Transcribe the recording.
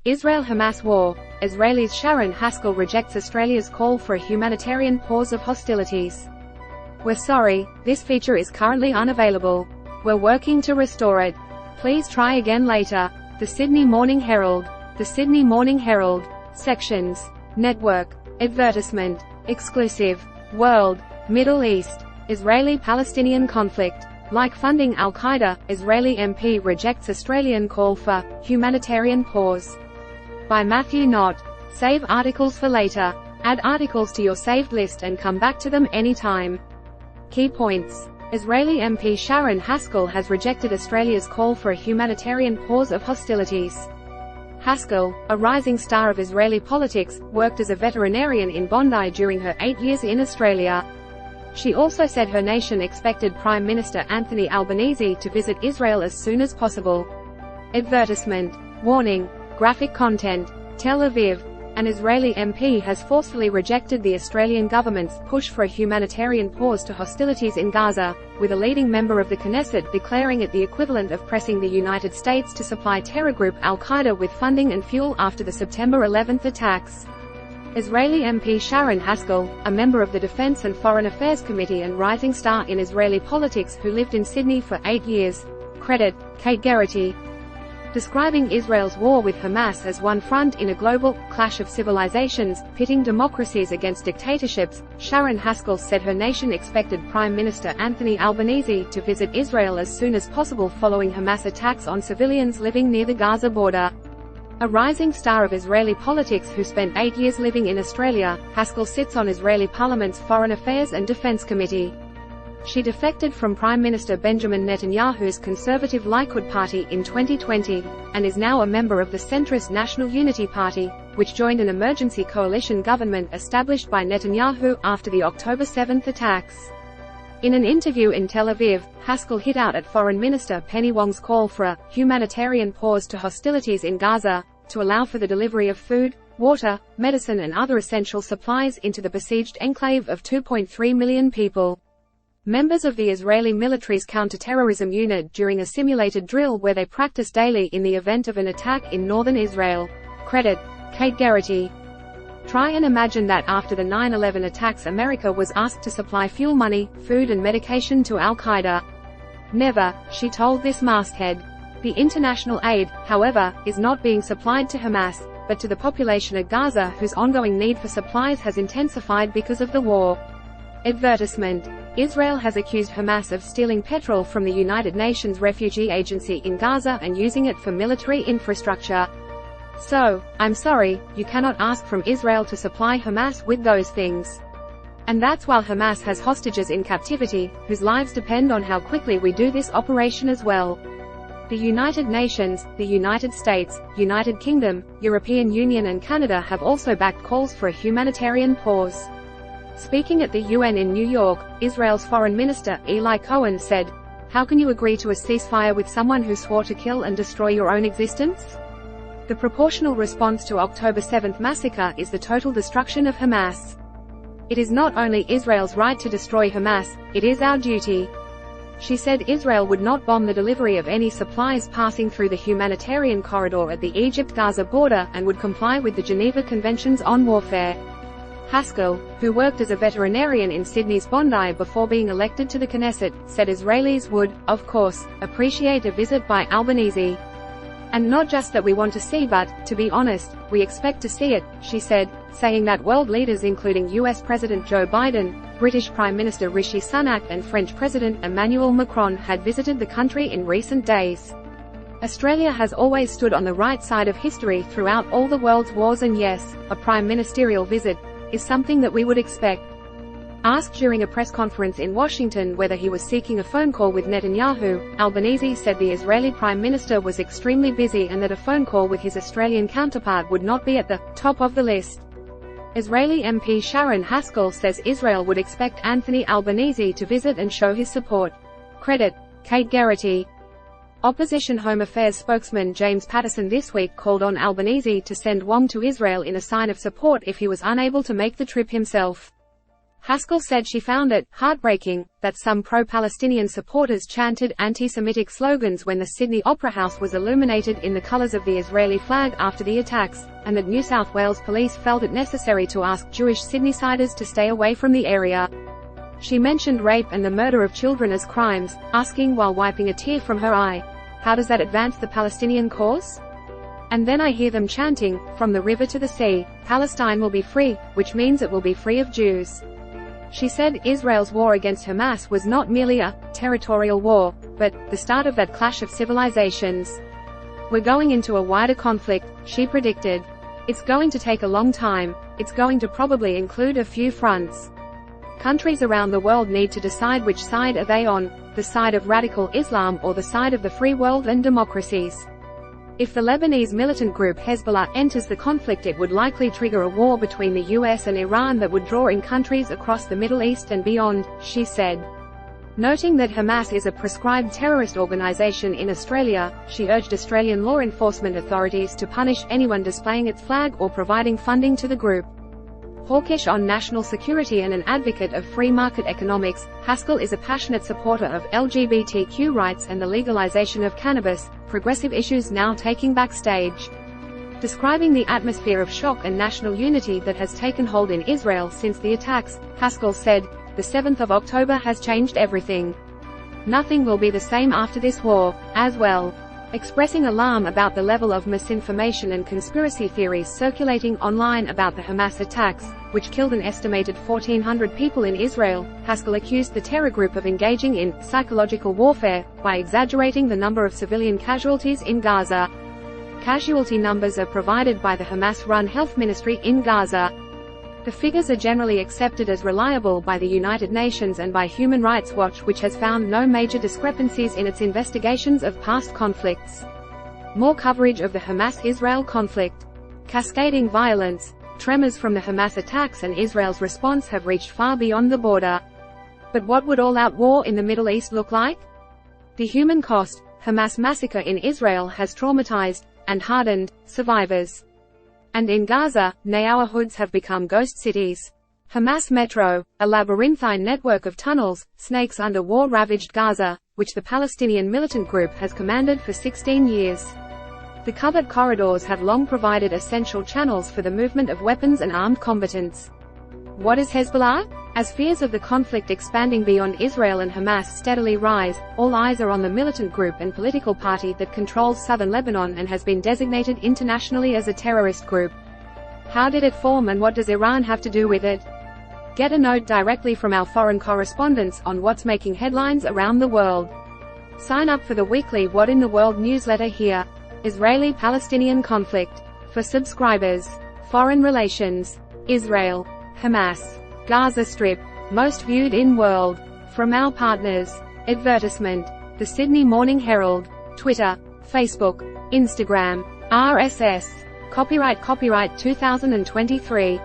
Israel-Hamas war. Israelis Sharon Haskell rejects Australia's call for a humanitarian pause of hostilities. We're sorry, this feature is currently unavailable. We're working to restore it. Please try again later. The Sydney Morning Herald. The Sydney Morning Herald. Sections. Network. Advertisement. Exclusive. World. Middle East. Israeli-Palestinian conflict. Like funding al-Qaeda, Israeli MP rejects Australian call for humanitarian pause. By Matthew Knott. Save articles for later. Add articles to your saved list and come back to them anytime. Key points. Israeli MP Sharon Haskell has rejected Australia's call for a humanitarian pause of hostilities. Haskell, a rising star of Israeli politics, worked as a veterinarian in Bondi during her 8 years in Australia. She also said her nation expected Prime Minister Anthony Albanese to visit Israel as soon as possible. Advertisement. Warning. Graphic content. Tel Aviv. An Israeli MP has forcefully rejected the Australian government's push for a humanitarian pause to hostilities in Gaza, with a leading member of the Knesset declaring it the equivalent of pressing the United States to supply terror group al-Qaeda with funding and fuel after the September 11 attacks. Israeli MP Sharon Haskell, a member of the Defense and Foreign Affairs Committee and rising star in Israeli politics who lived in Sydney for 8 years. Credit, Kate Geraghty. Describing Israel's war with Hamas as one front in a global clash of civilizations, pitting democracies against dictatorships, Sharon Haskell said her nation expected Prime Minister Anthony Albanese to visit Israel as soon as possible following Hamas attacks on civilians living near the Gaza border. A rising star of Israeli politics who spent 8 years living in Australia, Haskell sits on Israeli Parliament's Foreign Affairs and Defense Committee. She defected from Prime Minister Benjamin Netanyahu's conservative Likud party in 2020, and is now a member of the centrist National Unity Party, which joined an emergency coalition government established by Netanyahu after the October 7 attacks. In an interview in Tel Aviv, Haskell hit out at Foreign Minister Penny Wong's call for a humanitarian pause to hostilities in Gaza, to allow for the delivery of food, water, medicine and other essential supplies into the besieged enclave of 2.3 million people. Members of the Israeli military's counter-terrorism unit during a simulated drill where they practice daily in the event of an attack in northern Israel. Credit, Kate Geraghty. Try and imagine that after the 9/11 attacks America was asked to supply fuel money, food and medication to al-Qaeda. Never, she told this masthead. The international aid, however, is not being supplied to Hamas, but to the population of Gaza whose ongoing need for supplies has intensified because of the war. Advertisement. Israel has accused Hamas of stealing petrol from the United Nations Refugee Agency in Gaza and using it for military infrastructure. So, I'm sorry, you cannot ask from Israel to supply Hamas with those things. And that's while Hamas has hostages in captivity, whose lives depend on how quickly we do this operation as well. The United Nations, the United States, United Kingdom, European Union and Canada have also backed calls for a humanitarian pause. Speaking at the UN in New York, Israel's Foreign Minister, Eli Cohen, said, "How can you agree to a ceasefire with someone who swore to kill and destroy your own existence?" The proportional response to October 7 massacre is the total destruction of Hamas. It is not only Israel's right to destroy Hamas, it is our duty. She said Israel would not bomb the delivery of any supplies passing through the humanitarian corridor at the Egypt-Gaza border and would comply with the Geneva Conventions on Warfare. Haskell, who worked as a veterinarian in Sydney's Bondi before being elected to the Knesset, said Israelis would, of course, appreciate a visit by Albanese. And not just that we want to see but, to be honest, we expect to see it, she said, saying that world leaders including US President Joe Biden, British Prime Minister Rishi Sunak and French President Emmanuel Macron had visited the country in recent days. Australia has always stood on the right side of history throughout all the world's wars, and yes, a prime ministerial visit is something that we would expect. Asked during a press conference in Washington whether he was seeking a phone call with Netanyahu, Albanese said the Israeli Prime Minister was extremely busy and that a phone call with his Australian counterpart would not be at the top of the list. Israeli MP Sharon Haskell says Israel would expect Anthony Albanese to visit and show his support. Credit, Kate Geraghty. Opposition Home Affairs spokesman James Paterson this week called on Albanese to send Wong to Israel in a sign of support if he was unable to make the trip himself. Haskell said she found it heartbreaking that some pro-Palestinian supporters chanted anti-Semitic slogans when the Sydney Opera House was illuminated in the colours of the Israeli flag after the attacks, and that New South Wales police felt it necessary to ask Jewish Sydneysiders to stay away from the area. She mentioned rape and the murder of children as crimes, asking while wiping a tear from her eye, "How does that advance the Palestinian cause? And then I hear them chanting, from the river to the sea, Palestine will be free, which means it will be free of Jews." She said Israel's war against Hamas was not merely a territorial war, but the start of that clash of civilizations. "We're going into a wider conflict," she predicted. "It's going to take a long time. It's going to probably include a few fronts. Countries around the world need to decide which side are they on, the side of radical Islam or the side of the free world and democracies. If the Lebanese militant group Hezbollah enters the conflict, it would likely trigger a war between the US and Iran that would draw in countries across the Middle East and beyond," she said. Noting that Hamas is a proscribed terrorist organization in Australia, she urged Australian law enforcement authorities to punish anyone displaying its flag or providing funding to the group. Hawkish on national security and an advocate of free market economics, Haskell is a passionate supporter of LGBTQ rights and the legalization of cannabis, progressive issues now taking backstage. Describing the atmosphere of shock and national unity that has taken hold in Israel since the attacks, Haskell said, "The 7th of October has changed everything. Nothing will be the same after this war, as well." Expressing alarm about the level of misinformation and conspiracy theories circulating online about the Hamas attacks, which killed an estimated 1,400 people in Israel, Haskell accused the terror group of engaging in psychological warfare by exaggerating the number of civilian casualties in Gaza. Casualty numbers are provided by the Hamas-run health ministry in Gaza. The figures are generally accepted as reliable by the United Nations and by Human Rights Watch, which has found no major discrepancies in its investigations of past conflicts. More coverage of the Hamas-Israel conflict. Cascading violence, tremors from the Hamas attacks and Israel's response have reached far beyond the border. But what would all-out war in the Middle East look like? The human cost, Hamas massacre in Israel has traumatized and hardened survivors. And in Gaza, neighborhoods have become ghost cities. Hamas Metro, a labyrinthine network of tunnels, snakes under war-ravaged Gaza, which the Palestinian militant group has commanded for 16 years. The covert corridors have long provided essential channels for the movement of weapons and armed combatants. What is Hezbollah? As fears of the conflict expanding beyond Israel and Hamas steadily rise, all eyes are on the militant group and political party that controls southern Lebanon and has been designated internationally as a terrorist group. How did it form and what does Iran have to do with it? Get a note directly from our foreign correspondents on what's making headlines around the world. Sign up for the weekly What in the World newsletter here. Israeli-Palestinian conflict. For subscribers. Foreign relations. Israel. Hamas. Gaza Strip. Most viewed in world. From our partners. Advertisement. The Sydney Morning Herald. Twitter. Facebook. Instagram. RSS. Copyright 2023.